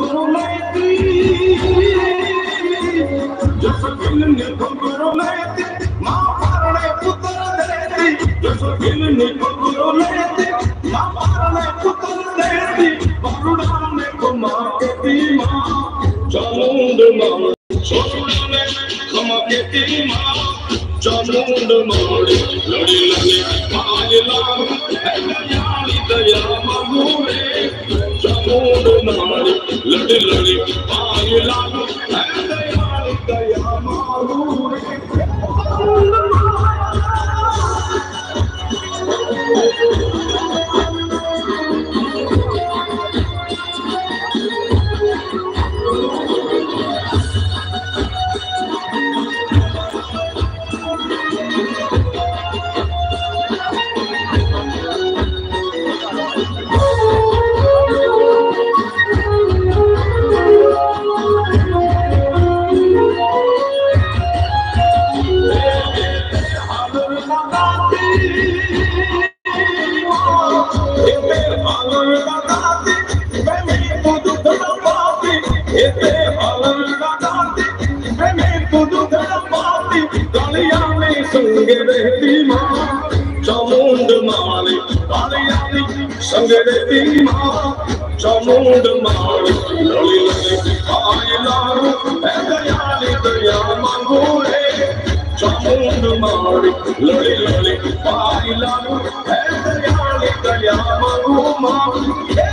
घुंघरू लेती, जस गिलनी घुंघरू लेती, माँ पारणे पुत्र देती, जस गिलनी घुंघरू लेती, माँ पारणे पुत्र देती, बरुड़ाने घुमा केती माँ, चामुंड माँ सोसुड़ाने घुमा केती माँ, चामुंड माड़ी लड़ी लड़ी पाय लागू, है दयाली दया मगुरे, चामुंड माड़ी लड़ी लड़ी पाय लागू, है दयाली दया मगुरे। चामुंड माली कालियाली संग रहती माँ, चामुंड माली लड़ी लड़ी पाय लागू, है दयाली दया मांगू रे, चामुंड माली लड़ी लड़ी पाय लागू, है दयाली दया मांगू माँ।